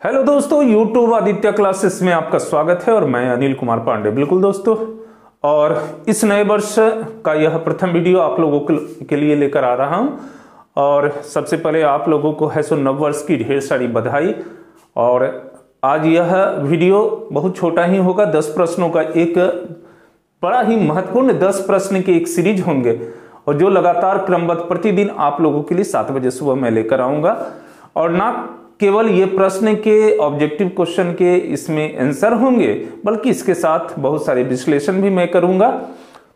Hello दोस्तों, YouTube Aditya classes में आपका स्वागत है और मैं अनिल कुमार पांडे। बिल्कुल दोस्तों, और इस नए वर्ष का यह प्रथम वीडियो आप लोगों के लिए लेकर आ रहा हूं। और सबसे पहले आप लोगों को है सो नव वर्ष की ढेर सारी बधाई। और आज यह वीडियो बहुत छोटा ही होगा, 10 प्रश्नों का एक बड़ा ही महत्वपूर्ण 10 प्रश्न के एक सीरीज होंगे और जो लगातार क्रमबद्ध प्रतिदिन आप लोगों के लिए 7 बजे सुबह मैं लेकर आऊंगा। और ना केवल ये प्रश्न के ऑब्जेक्टिव क्वेश्चन के इसमें आंसर होंगे, बल्कि इसके साथ बहुत सारे विश्लेषण भी मैं करूंगा।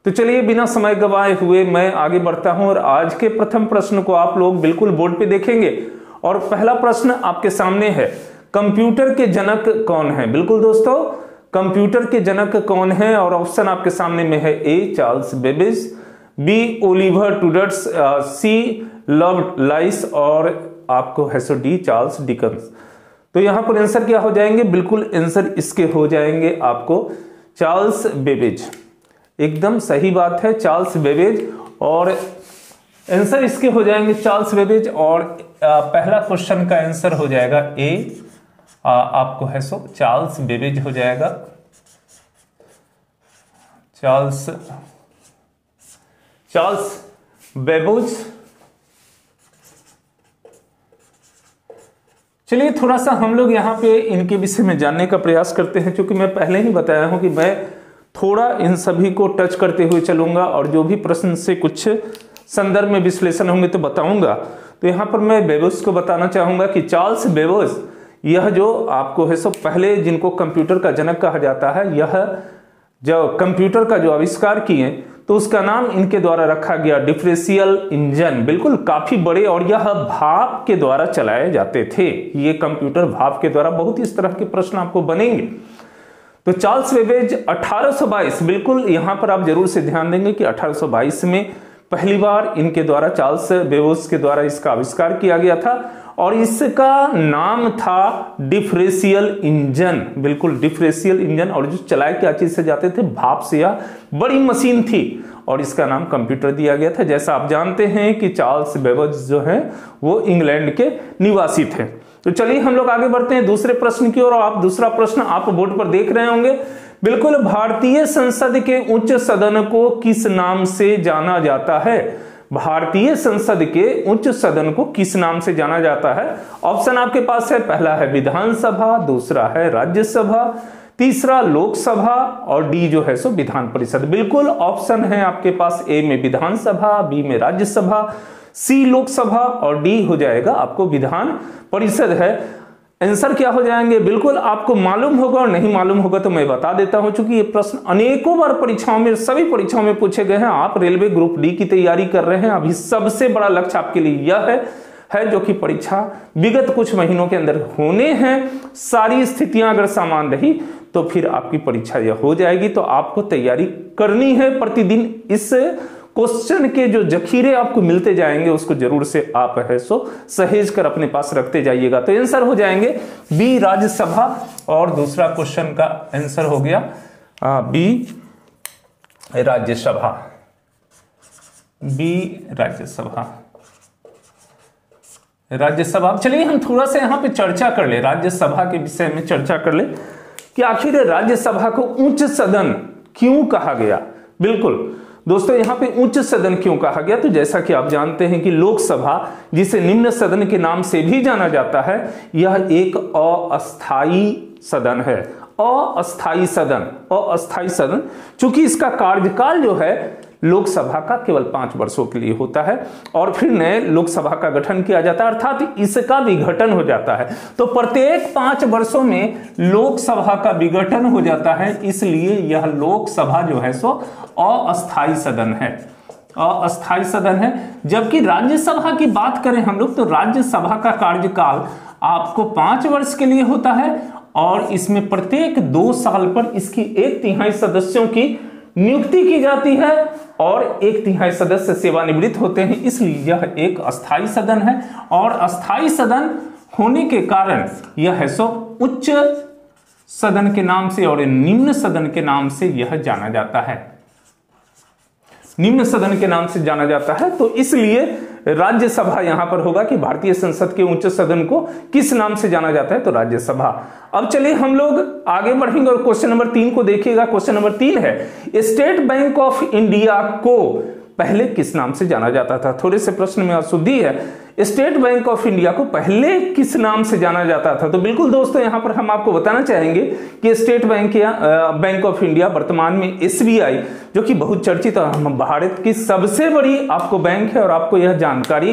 तो चलिए बिना समय गवाए हुए मैं आगे बढ़ता हूं और आज के प्रथम प्रश्न को आप लोग बिल्कुल बोर्ड पे देखेंगे। और पहला प्रश्न आपके सामने है, कंप्यूटर के जनक कौन है? बिल्कुल दोस्तों, कंप्यूटर के जनक कौन है? और ऑप्शन आपके सामने में है A Charles Babbage, B Oliver टूडर्स, सी लवलाइस और आपको है सो डी चार्ल्स डिकन्स। तो यहां पर आंसर क्या हो जाएंगे? बिल्कुल आंसर इसके हो जाएंगे आपको चार्ल्स बेबेज। एकदम सही बात है, चार्ल्स बेबेज। और आंसर इसके हो जाएंगे चार्ल्स बेबेज। और पहला क्वेश्चन का आंसर हो जाएगा ए, आपको है सो चार्ल्स बेबेज हो जाएगा। Charles Babbage. चलिए थोड़ा सा हम लोग यहाँ पे इनके विषय में जानने का प्रयास करते हैं, क्योंकि मैं पहले ही बताया हूं कि मैं थोड़ा इन सभी को टच करते हुए चलूंगा और जो भी प्रश्न से कुछ संदर्भ में विश्लेषण होंगे तो बताऊंगा। तो यहाँ पर मैं बेबेज को बताना चाहूंगा कि चार्ल्स बेबेज, यह जो आपको है सो पहले जिनको कंप्यूटर का जनक कहा जाता है, यह जो कंप्यूटर का जो आविष्कार किए तो उसका नाम इनके द्वारा रखा गया डिफरेंशियल इंजन। बिल्कुल काफी बड़े, और यह भाप के द्वारा चलाए जाते थे। ये कंप्यूटर भाप के द्वारा, बहुत इस तरह के प्रश्न आपको बनेंगे। तो चार्ल्स बेबेज 1822, बिल्कुल यहां पर आप जरूर से ध्यान देंगे कि 1822 में पहली बार इनके द्वारा, चार्ल्स बेबेज के द्वारा इसका आविष्कार किया गया था और इसका नाम था डिफरेंशियल इंजन। बिल्कुल डिफरेंशियल इंजन। और जो चलाए क्या चीज से जाते थे? भाप से। यह बड़ी मशीन थी और इसका नाम कंप्यूटर दिया गया था। जैसा आप जानते हैं कि चार्ल्स बेबेज जो है वो इंग्लैंड के निवासी थे। तो चलिए हम लोग आगे बढ़ते हैं दूसरे प्रश्न की ओर। और आप दूसरा प्रश्न आप बोर्ड पर देख रहे होंगे। बिल्कुल, भारतीय संसद के उच्च सदन को किस नाम से जाना जाता है? भारतीय संसद के उच्च सदन को किस नाम से जाना जाता है? ऑप्शन आपके पास है, पहला है विधानसभा, दूसरा है राज्यसभा, तीसरा लोकसभा और डी जो है सो विधान परिषद। बिल्कुल ऑप्शन है आपके पास, ए में विधानसभा, बी में राज्यसभा, सी लोकसभा और डी हो जाएगा आपको विधान परिषद है। आंसर क्या हो जाएंगे? बिल्कुल आपको मालूम होगा, और नहीं मालूम होगा तो मैं बता देता हूं, क्योंकि ये प्रश्न अनेकों बार परीक्षाओं में, सभी परीक्षाओं में पूछे गए हैं। आप रेलवे ग्रुप डी की तैयारी कर रहे हैं, अभी सबसे बड़ा लक्ष्य आपके लिए यह है जो कि परीक्षा विगत कुछ महीनों के अंदर होने हैं। सारी स्थितियां अगर समान रही तो फिर आपकी परीक्षा यह हो जाएगी। तो आपको तैयारी करनी है प्रतिदिन। इस क्वेश्चन के जो जखीरे आपको मिलते जाएंगे उसको जरूर से आप है सो सहेज कर अपने पास रखते जाइएगा। तो आंसर हो जाएंगे बी राज्यसभा। और दूसरा क्वेश्चन का आंसर हो गया बी राज्यसभा। बी राज्यसभा। राज्यसभा। चलिए हम थोड़ा सा यहां पे चर्चा कर ले, राज्यसभा के विषय में चर्चा कर ले कि आखिर राज्यसभा को उच्च सदन क्यों कहा गया। बिल्कुल दोस्तों, यहां पे उच्च सदन क्यों कहा गया? तो जैसा कि आप जानते हैं कि लोकसभा, जिसे निम्न सदन के नाम से भी जाना जाता है, यह एक अस्थाई सदन है। अस्थाई सदन, चूंकि इसका कार्यकाल जो है लोकसभा का केवल 5 वर्षों के लिए होता है और फिर नए लोकसभा का गठन किया जाता है, अर्थात इसका विघटन हो जाता है। तो प्रत्येक 5 वर्षों में लोकसभा का विघटन हो जाता है, इसलिए यह लोकसभा जो है सो अस्थाई सदन है। अस्थाई सदन है। जबकि राज्यसभा की बात करें हम लोग, तो राज्यसभा का कार्यकाल आपको 5 वर्ष के लिए होता है और इसमें प्रत्येक 2 साल पर इसकी 1/3 सदस्यों की नियुक्ति की जाती है और 1/3 सदस्य सेवानिवृत्त होते हैं। इसलिए यह एक अस्थाई सदन है और अस्थाई सदन होने के कारण यह है सो उच्च सदन के नाम से और निम्न सदन के नाम से यह जाना जाता है। निम्न सदन के नाम से जाना जाता है। तो इसलिए राज्यसभा यहां पर होगा कि भारतीय संसद के उच्च सदन को किस नाम से जाना जाता है, तो राज्यसभा। अब चलिए हम लोग आगे बढ़ेंगे और क्वेश्चन नंबर 3 को देखिएगा। क्वेश्चन नंबर 3 है, स्टेट बैंक ऑफ इंडिया को पहले किस नाम से जाना जाता था। थोड़े से प्रश्न में अशुद्धि है, स्टेट बैंक ऑफ इंडिया को पहले किस नाम से जाना जाता था। तो बिल्कुल दोस्तों यहां पर हम आपको बताना चाहेंगे कि स्टेट बैंक या बैंक ऑफ इंडिया वर्तमान में एसबीआई, जो कि बहुत चर्चित भारत की सबसे बड़ी आपको बैंक है, और आपको यह जानकारी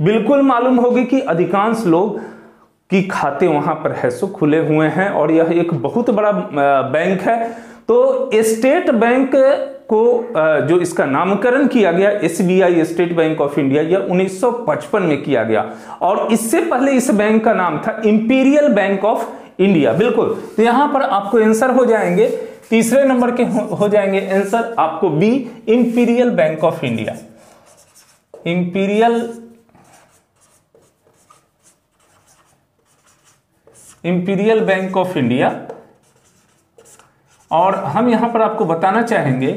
बिल्कुल मालूम होगी कि अधिकांश लोग की खाते वहां पर है सो खुले हुए हैं, और यह एक बहुत बड़ा बैंक है। तो स्टेट बैंक को जो इसका नामकरण किया गया SBI state bank of India, यह 1955 में किया गया, और इससे पहले इस बैंक का नाम था इंपीरियल बैंक ऑफ इंडिया। बिल्कुल, तो यहां पर आपको आंसर हो जाएंगे, तीसरे नंबर के हो जाएंगे आंसर आपको B, imperial bank of India. Imperial bank of India. और हम यहां पर आपको बताना चाहेंगे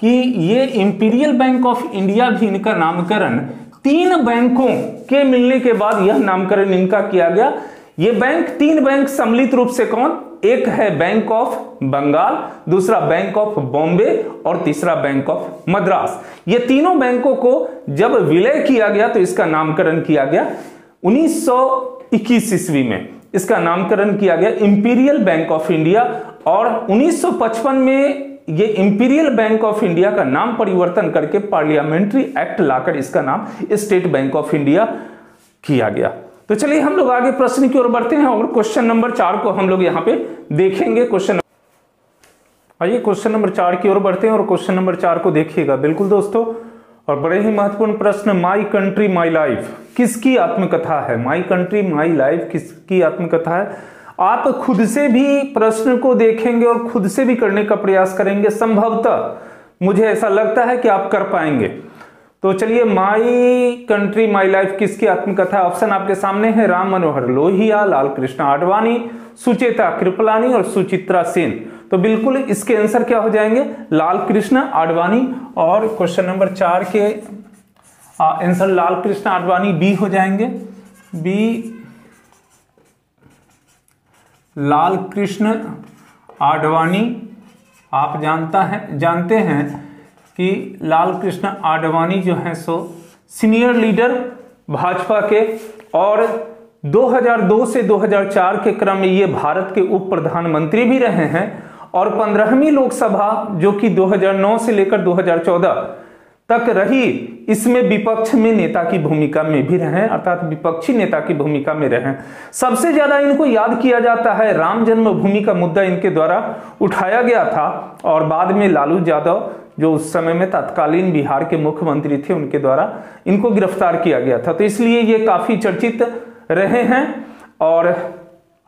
कि ये इंपीरियल बैंक ऑफ इंडिया भी, इनका नामकरण 3 बैंकों के मिलने के बाद यह नामकरण इनका किया गया। ये बैंक 3 बैंक सम्मिलित रूप से कौन, एक है बैंक ऑफ बंगाल, दूसरा बैंक ऑफ बॉम्बे और तीसरा बैंक ऑफ मद्रास। ये तीनों बैंकों को जब विलय किया गया तो इसका नामकरण किया गया 1921 ईस्वी में, इसका नामकरण किया गया इंपीरियल बैंक ऑफ इंडिया। और 1955 में ये इंपीरियल बैंक ऑफ इंडिया का नाम परिवर्तन करके पार्लियामेंट्री एक्ट लाकर इसका नाम स्टेट बैंक ऑफ इंडिया किया गया। तो चलिए हम लोग आगे प्रश्न की ओर बढ़ते हैं और क्वेश्चन नंबर 4 को हम लोग यहां पे देखेंगे। आइए क्वेश्चन नंबर 4 की ओर बढ़ते हैं और क्वेश्चन नंबर 4 को देखिएगा। बिल्कुल दोस्तों, और बड़े ही महत्वपूर्ण प्रश्न, माई कंट्री माई लाइफ किसकी आत्मकथा है। माई कंट्री माई लाइफ किसकी आत्मकथा है। आप खुद से भी प्रश्न को देखेंगे और खुद से भी करने का प्रयास करेंगे, संभवतः मुझे ऐसा लगता है कि आप कर पाएंगे। तो चलिए, माई कंट्री माई लाइफ किसकी आत्मकथा। ऑप्शन आपके सामने है, राम मनोहर लोहिया, लाल कृष्ण आडवाणी, सुचेता कृपलानी और सुचित्रा सेन। तो बिल्कुल इसके आंसर क्या हो जाएंगे, लाल कृष्ण आडवाणी। और क्वेश्चन नंबर 4 के आंसर लाल कृष्ण आडवाणी बी हो जाएंगे, बी लाल कृष्ण आडवाणी। आप जानते हैं कि लाल कृष्ण आडवाणी जो है सो सीनियर लीडर भाजपा के, और 2002 से 2004 के क्रम में ये भारत के उप प्रधानमंत्री भी रहे हैं, और 15वीं लोकसभा जो कि 2009 से लेकर 2014 तक रही, इसमें विपक्ष में नेता की भूमिका में भी रहे, अर्थात विपक्षी नेता की भूमिका में रहे। सबसे ज्यादा इनको याद किया जाता है, राम जन्मभूमि का मुद्दा इनके द्वारा उठाया गया था, और बाद में लालू यादव जो उस समय में तत्कालीन बिहार के मुख्यमंत्री थे, उनके द्वारा इनको गिरफ्तार किया गया था। तो इसलिए ये काफी चर्चित रहे हैं, और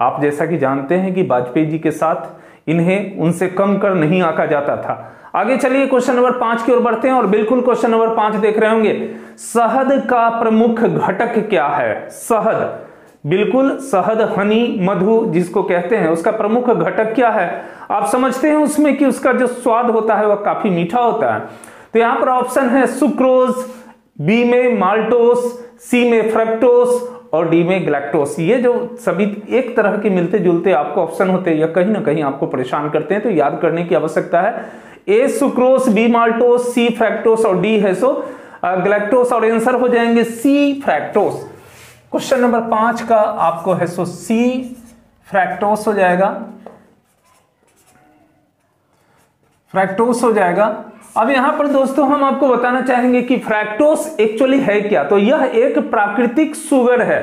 आप जैसा कि जानते हैं कि वाजपेयी जी के साथ इन्हें उनसे कम कर नहीं आंका जाता था। आगे चलिए क्वेश्चन नंबर 5 की ओर बढ़ते हैं, और बिल्कुल क्वेश्चन नंबर 5 देख रहे होंगे, शहद का प्रमुख घटक क्या है। शहद, बिल्कुल शहद, हनी, मधु जिसको कहते हैं, उसका प्रमुख घटक क्या है। आप समझते हैं उसमें कि उसका जो स्वाद होता है वह काफी मीठा होता है। तो यहां पर ऑप्शन है सुक्रोज, बी में माल्टोस, सी में फ्रक्टोस और डी में ग्लैक्टोस। ये जो सभी एक तरह के मिलते जुलते आपको ऑप्शन होते हैं या कहीं ना कहीं आपको परेशान करते हैं, तो याद करने की आवश्यकता है। ए सुक्रोस, बी माल्टोस, सी फ्रैक्टोस और डी है सो ग्लैक्टोस, और आंसर हो जाएंगे सी फ्रैक्टोस। क्वेश्चन नंबर 5 का आपको है सो सी फ्रैक्टोस हो जाएगा, फ्रैक्टोस हो जाएगा। अब यहां पर दोस्तों हम आपको बताना चाहेंगे कि फ्रैक्टोस एक्चुअली है क्या। तो यह एक प्राकृतिक शुगर है,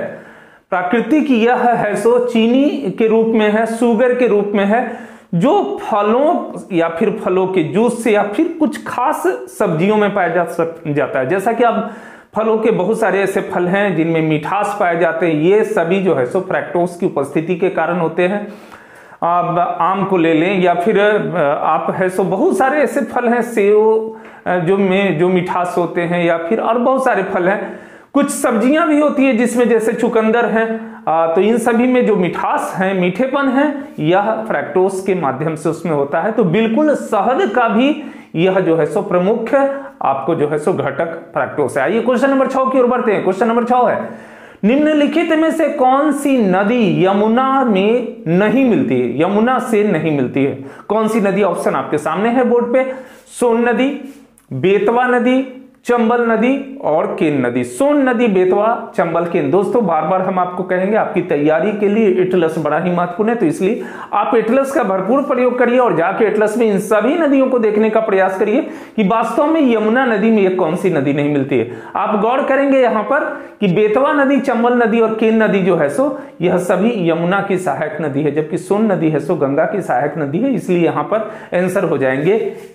प्राकृतिक यह है सो चीनी के रूप में है, शुगर के रूप में है, जो फलों या फिर फलों के जूस से या फिर कुछ खास सब्जियों में पाया जाता है। जैसा कि अब फलों के बहुत सारे ऐसे फल हैं जिनमें मिठास पाए जाते हैं, ये सभी जो है सो फ्रैक्टोस की उपस्थिति के कारण होते हैं। आप आम को ले लें या फिर आप है सो बहुत सारे ऐसे फल हैं, सेब जो मिठास होते हैं, या फिर और बहुत सारे फल हैं। कुछ सब्जियां भी होती है जिसमें जैसे चुकंदर है, तो इन सभी में जो मिठास है, मीठेपन है, यह फ्रैक्टोस के माध्यम से उसमें होता है। तो बिल्कुल शहद का भी यह जो है सो प्रमुख आपको जो है सो घटक फ्रक्टोज है। आइए क्वेश्चन नंबर 6 की ओर बढ़ते हैं। क्वेश्चन नंबर 6 है, निम्नलिखित में से कौन सी नदी यमुना में नहीं मिलती है? यमुना से नहीं मिलती है कौन सी नदी? ऑप्शन आपके सामने है बोर्ड पे, सोन नदी, बेतवा नदी, चंबल नदी और केन नदी। सोन नदी, बेतवा, चंबल, केन। दोस्तों बार बार हम आपको कहेंगे आपकी तैयारी के लिए एटलस बड़ा ही महत्वपूर्ण है, तो इसलिए आप एटलस का भरपूर प्रयोग करिए और जाके एटलस में इन सभी नदियों को देखने का प्रयास करिए कि वास्तव में यमुना नदी में कौन सी नदी नहीं मिलती है। आप गौर करेंगे यहां पर कि बेतवा नदी, चंबल नदी और केन नदी जो है सो यह सभी यमुना की सहायक नदी है, जबकि सोन नदी है सो गंगा की सहायक नदी है। इसलिए यहां पर आंसर हो जाएंगे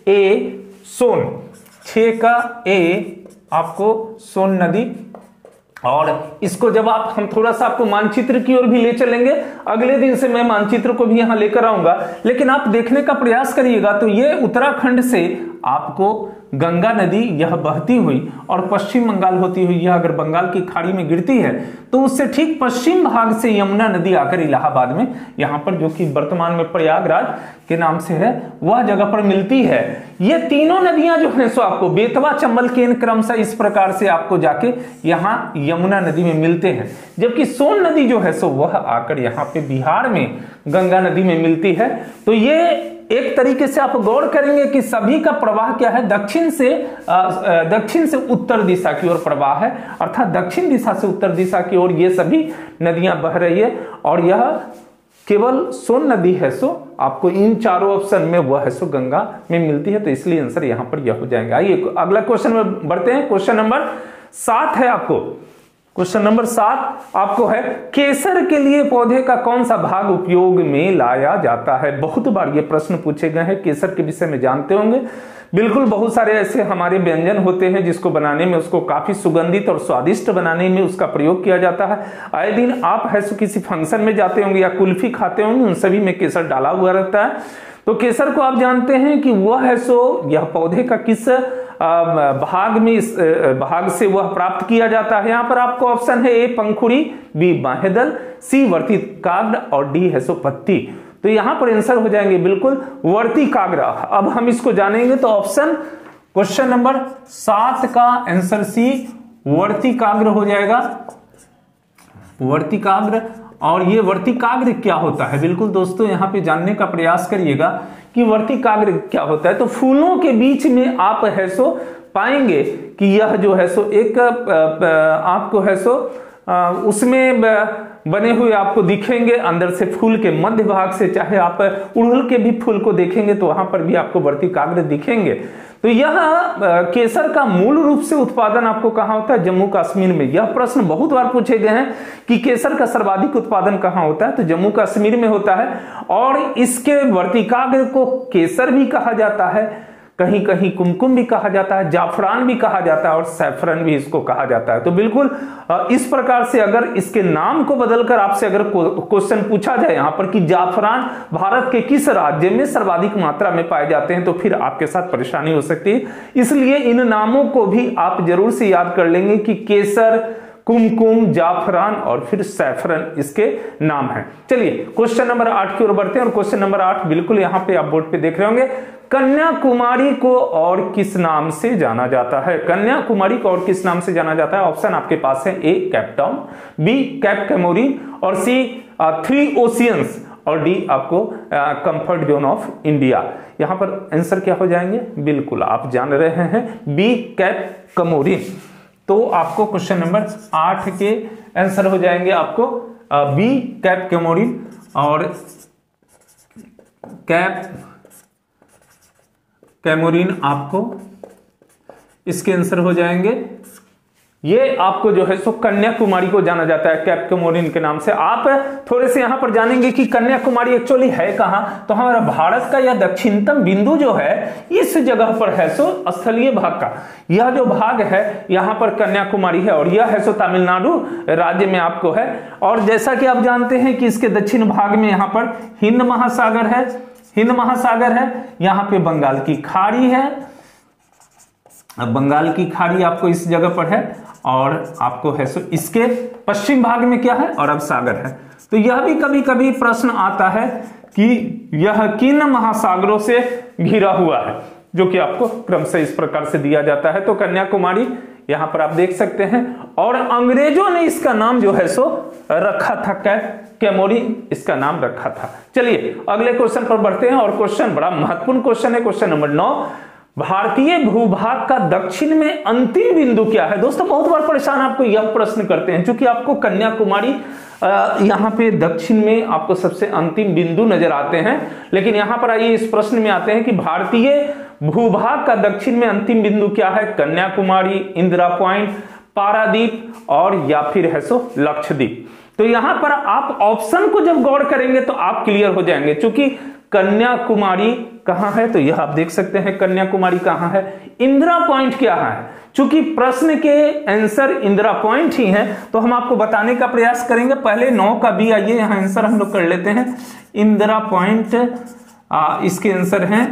ए सोन। 6 का ए आपको सोन नदी। और इसको जब हम थोड़ा सा आपको मानचित्र की ओर भी ले चलेंगे, अगले दिन से मैं मानचित्र को भी यहां लेकर आऊंगा, लेकिन आप देखने का प्रयास करिएगा तो ये उत्तराखंड से आपको गंगा नदी यह बहती हुई और पश्चिम बंगाल होती हुई यह अगर बंगाल की खाड़ी में गिरती है तो उससे ठीक पश्चिम भाग से यमुना नदी आकर इलाहाबाद में यहां पर जो कि वर्तमान में प्रयागराज के नाम से है वह जगह पर मिलती है। ये तीनों नदियां जो है सो आपको बेतवा, चंबल, केन क्रमशः इस प्रकार से आपको जाके यहां यमुना नदी में मिलते हैं, जबकि सोन नदी जो है सो वह आकर यहां पे बिहार में गंगा नदी में मिलती है। तो ये एक तरीके से आप गौर करेंगे कि सभी का प्रवाह क्या है, दक्षिण से उत्तर दिशा की ओर प्रवाह है, अर्थात दक्षिण दिशा से उत्तर दिशा की ओर ये सभी नदियां बह रही है। और यह केवल सोन नदी है सो आपको इन चारों ऑप्शन में वह है सो गंगा में मिलती है, तो इसलिए आंसर यहां पर यह हो जाएगा। आइए अगला क्वेश्चन में बढ़ते हैं। क्वेश्चन नंबर 7 है आपको। क्वेश्चन नंबर 7 आपको है, केसर के लिए पौधे का कौन सा भाग उपयोग में लाया जाता है? बहुत बार ये प्रश्न पूछे गए हैं, केसर के विषय में जानते होंगे। बिल्कुल बहुत सारे ऐसे हमारे व्यंजन होते हैं जिसको बनाने में, उसको काफी सुगंधित और स्वादिष्ट बनाने में उसका प्रयोग किया जाता है। आए दिन आप है सो किसी फंक्शन में जाते होंगे या कुल्फी खाते होंगे, उन सभी में केसर डाला हुआ रहता है। तो केसर को आप जानते हैं कि वह है सो यह पौधे का किस भाग में, इस भाग से वह प्राप्त किया जाता है। यहां पर आपको ऑप्शन है ए पंखुड़ी, बी बाह्यदल, सी वर्तिकाग्र और डी है सो पत्ती। तो यहां पर आंसर हो जाएंगे बिल्कुल वर्तिकाग्र। अब हम इसको जानेंगे तो ऑप्शन क्वेश्चन नंबर 7 का आंसर सी वर्तिकाग्र हो जाएगा, वर्तिकाग्र। और ये वर्तिकाग्र क्या होता है, बिल्कुल दोस्तों यहां पे जानने का प्रयास करिएगा कि वर्तिकाग्र क्या होता है। तो फूलों के बीच में आप है सो पाएंगे कि यह जो है सो एक आपको है सो उसमें बने हुए आपको दिखेंगे अंदर से फूल के मध्य भाग से, चाहे आप उड़हुल के भी फूल को देखेंगे तो वहां पर भी आपको वर्तिकाग्र दिखेंगे। तो यह केसर का मूल रूप से उत्पादन आपको कहां होता है? जम्मू कश्मीर में। यह प्रश्न बहुत बार पूछे गए हैं कि केसर का सर्वाधिक उत्पादन कहां होता है, तो जम्मू कश्मीर में होता है। और इसके वर्तिकाग्र को केसर भी कहा जाता है, कहीं कहीं कुमकुम भी कहा जाता है, जाफरान भी कहा जाता है और सैफरन भी इसको कहा जाता है। तो बिल्कुल इस प्रकार से अगर इसके नाम को बदलकर आपसे अगर क्वेश्चन पूछा जाए यहां पर कि जाफरान भारत के किस राज्य में सर्वाधिक मात्रा में पाए जाते हैं, तो फिर आपके साथ परेशानी हो सकती है। इसलिए इन नामों को भी आप जरूर से याद कर लेंगे कि केसर, कुमकुम, जाफरान और फिर सैफरन इसके नाम हैं। चलिए क्वेश्चन नंबर 8 की ओर बढ़ते हैं। और क्वेश्चन नंबर 8 बिल्कुल यहां पे आप बोर्ड पे देख रहे होंगे, कन्याकुमारी को और किस नाम से जाना जाता है? कन्याकुमारी को और किस नाम से जाना जाता है? ऑप्शन आपके पास है, ए केप टाउन, बी केप कैमोरीन और सी 3 ओशियंस और डी आपको कंफर्ट जोन ऑफ इंडिया। यहां पर आंसर क्या हो जाएंगे? बिल्कुल आप जान रहे हैं, बी केप कैमोरीन। तो आपको क्वेश्चन नंबर 8 के आंसर हो जाएंगे आपको बी केप कैमोरीन और केप कैमोरीन आपको इसके आंसर हो जाएंगे। ये आपको जो है सो कन्याकुमारी को जाना जाता है केप कैमोरीन के नाम से। आप थोड़े से यहां पर जानेंगे कि कन्याकुमारी एक्चुअली है कहां, तो हमारा भारत का यह दक्षिणतम बिंदु जो है इस जगह पर है सो स्थलीय भाग का यह जो भाग है यहां पर कन्याकुमारी है और यह है सो तमिलनाडु राज्य में आपको है। और जैसा कि आप जानते हैं कि इसके दक्षिण भाग में यहां पर हिंद महासागर है, हिंद महासागर है, यहां पे बंगाल की खाड़ी है, अब बंगाल की खाड़ी आपको इस जगह पर है और आपको है सो इसके पश्चिम भाग में क्या है? अरब सागर है। तो यह भी कभी कभी प्रश्न आता है कि यह किन महासागरों से घिरा हुआ है, जो कि आपको क्रमशः इस प्रकार से दिया जाता है। तो कन्याकुमारी यहां पर आप देख सकते हैं, और अंग्रेजों ने इसका नाम जो है सो रखा था कैमोरी, इसका नाम रखा था। चलिए अगले क्वेश्चन पर बढ़ते हैं, और क्वेश्चन बड़ा महत्वपूर्ण क्वेश्चन है, क्वेश्चन नंबर 9। भारतीय भूभाग का दक्षिण में अंतिम बिंदु क्या है? दोस्तों बहुत बार परेशान आपको यह प्रश्न करते हैं, क्योंकि आपको कन्याकुमारी यहाँ पे दक्षिण में आपको सबसे अंतिम बिंदु नजर आते हैं, लेकिन यहां पर आइए इस प्रश्न में आते हैं कि भारतीय भूभाग का दक्षिण में अंतिम बिंदु क्या है? कन्याकुमारी, इंदिरा पॉइंट, पारादीप और या फिर है सो लक्षद्वीप। तो यहां पर आप ऑप्शन को जब गौर करेंगे तो आप क्लियर हो जाएंगे, क्योंकि कन्याकुमारी कहां है? तो यह आप देख सकते हैं कन्याकुमारी कहां है, इंदिरा पॉइंट क्या है। चूंकि प्रश्न के आंसर इंदिरा पॉइंट ही है, तो हम आपको बताने का प्रयास करेंगे। पहले 9 का भी आइए यहां आंसर हम लोग कर लेते हैं। इंदिरा पॉइंट इसके आंसर हैं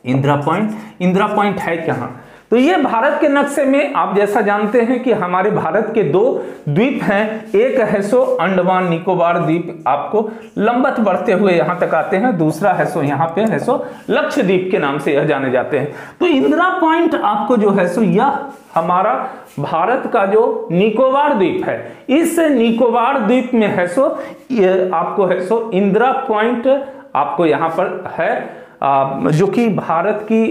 इंदिरा पॉइंट। इंदिरा पॉइंट है कहां? तो ये भारत के नक्शे में आप जैसा जानते हैं कि हमारे भारत के 2 द्वीप हैं, एक है सो अंडमान निकोबार द्वीप आपको लंबत बढ़ते हुए यहां तक आते हैं, दूसरा है सो यहां पे है सो लक्षद्वीप के नाम से यह जाने जाते हैं। तो इंदिरा पॉइंट आपको जो है सो यह हमारा भारत का जो निकोबार द्वीप है, इस निकोबार द्वीप में है सो ये आपको है सो इंदिरा पॉइंट आपको यहां पर है, जो कि भारत की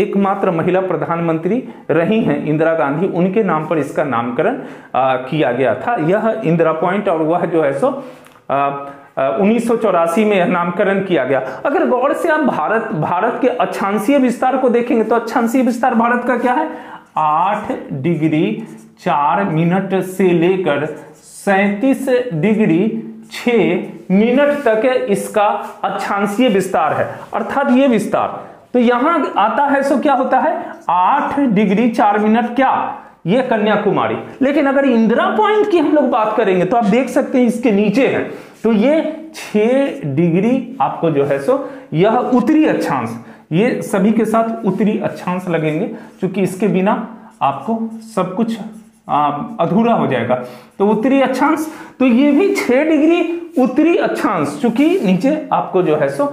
एकमात्र महिला प्रधानमंत्री रही हैं इंदिरा गांधी, उनके नाम पर इसका नामकरण किया गया था यह इंदिरा पॉइंट। और वह जो है सो 1984 में यह नामकरण किया गया। अगर गौर से आप भारत के अक्षांशीय विस्तार को देखेंगे तो अक्षांशीय विस्तार भारत का क्या है? 8 डिग्री 4 मिनट से लेकर 37 डिग्री 6 मिनट तक इसका अक्षांशीय विस्तार है, अर्थात ये विस्तार। तो यहां आता है सो क्या होता है? 8 डिग्री 4 मिनट क्या? ये कन्याकुमारी। लेकिन अगर इंदिरा पॉइंट की हम लोग बात करेंगे तो आप देख सकते हैं इसके नीचे है, तो ये 6 डिग्री आपको जो है सो यह उत्तरी अक्षांश, ये सभी के साथ उत्तरी अक्षांश लगेंगे, क्योंकि इसके बिना आपको सब कुछ अधूरा हो जाएगा। तो उत्तरी अक्षांश, तो ये भी 6 डिग्री उत्तरी अक्षांश, चूंकि नीचे आपको जो है सो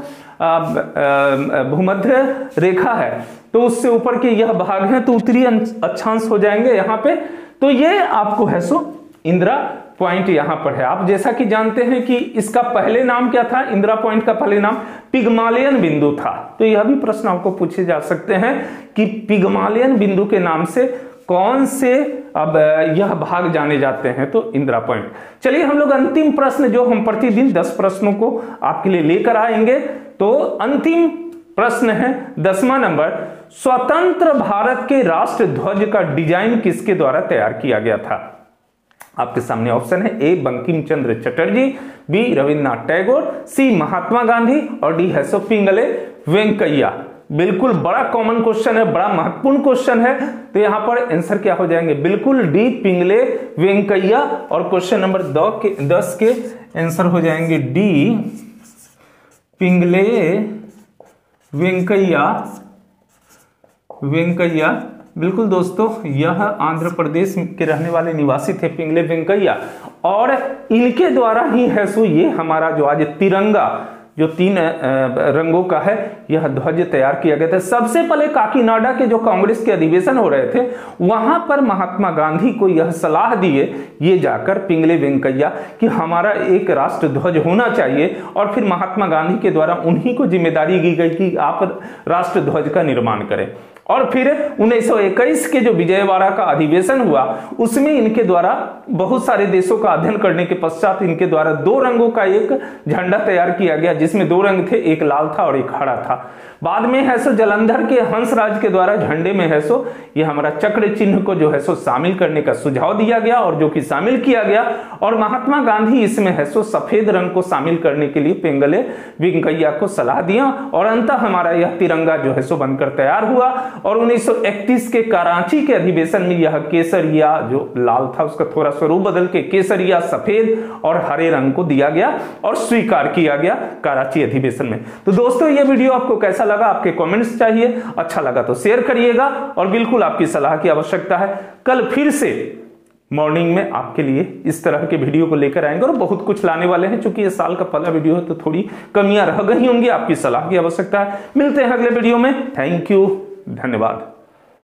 भूमध्य रेखा है, तो उससे ऊपर के यह भाग है, तो उत्तरी अक्षांश हो जाएंगे यहां पे। तो ये आपको है सो इंदिरा पॉइंट यहां पर है। आप जैसा कि जानते हैं कि इसका पहले नाम क्या था? इंदिरा पॉइंट का पहले नाम पिग्मालियन बिंदु था। तो यह भी प्रश्न आपको पूछे जा सकते हैं कि पिग्मालियन बिंदु के नाम से कौन से अब यह भाग जाने जाते हैं? तो इंदिरा पॉइंट। चलिए हम लोग अंतिम प्रश्न, जो हम प्रतिदिन 10 प्रश्नों को आपके लिए लेकर आएंगे, तो अंतिम प्रश्न है 10वां नंबर। स्वतंत्र भारत के राष्ट्र ध्वज का डिजाइन किसके द्वारा तैयार किया गया था? आपके सामने ऑप्शन है, ए बंकिम चंद्र चटर्जी, बी रविन्द्रनाथ टैगोर, सी महात्मा गांधी और डी है सो पिंगले वेंकैया। बिल्कुल बड़ा कॉमन क्वेश्चन है, बड़ा महत्वपूर्ण क्वेश्चन है। तो यहां पर आंसर क्या हो जाएंगे? बिल्कुल डी पिंगले वेंकैया। और क्वेश्चन नंबर 10 के आंसर हो जाएंगे डी पिंगले वेंकैया। बिल्कुल दोस्तों, यह आंध्र प्रदेश के रहने वाले निवासी थे पिंगले वेंकैया, और इनके द्वारा ही है सो ये हमारा जो आज तिरंगा जो 3 रंगों का है यह ध्वज तैयार किया गया था। सबसे पहले काकीनाडा के जो कांग्रेस के अधिवेशन हो रहे थे, वहां पर महात्मा गांधी को यह सलाह दिए ये जाकर पिंगले वेंकैया कि हमारा एक राष्ट्र ध्वज होना चाहिए, और फिर महात्मा गांधी के द्वारा उन्हीं को जिम्मेदारी दी गई कि आप राष्ट्र ध्वज का निर्माण करें। और फिर 1921 के जो विजयवाड़ा का अधिवेशन हुआ, उसमें इनके द्वारा बहुत सारे देशों का अध्ययन करने के पश्चात इनके द्वारा 2 रंगों का एक झंडा तैयार किया गया, जिसमें 2 रंग थे, एक लाल था और एक हरा था। बाद में है सो जलंधर के हंसराज के द्वारा झंडे में है सो ये हमारा चक्र चिन्ह को जो है सो शामिल करने का सुझाव दिया गया, और जो कि शामिल किया गया। और महात्मा गांधी इसमें है सो सफेद रंग को शामिल करने के लिए पिंगले वेंकैया को सलाह दिया, और अंततः हमारा यह तिरंगा जो है सो बनकर तैयार हुआ। और 1931 के कराची के अधिवेशन में यह केसरिया जो लाल था उसका थोड़ा स्वरूप बदल के केसरिया सफेद और हरे रंग को दिया गया और स्वीकार किया गया कराची अधिवेशन में। तो दोस्तों, यह वीडियो आपको कैसा लगा? आपके कमेंट्स चाहिए, अच्छा लगा तो शेयर करिएगा, और बिल्कुल आपकी सलाह की आवश्यकता है। कल फिर से मॉर्निंग में आपके लिए इस तरह के वीडियो को लेकर आएंगे और बहुत कुछ लाने वाले हैं। चूंकि ये साल का पहला वीडियो है तो थोड़ी कमियां रह गई होंगी, आपकी सलाह की आवश्यकता है। मिलते हैं अगले वीडियो में। थैंक यू, धन्यवाद।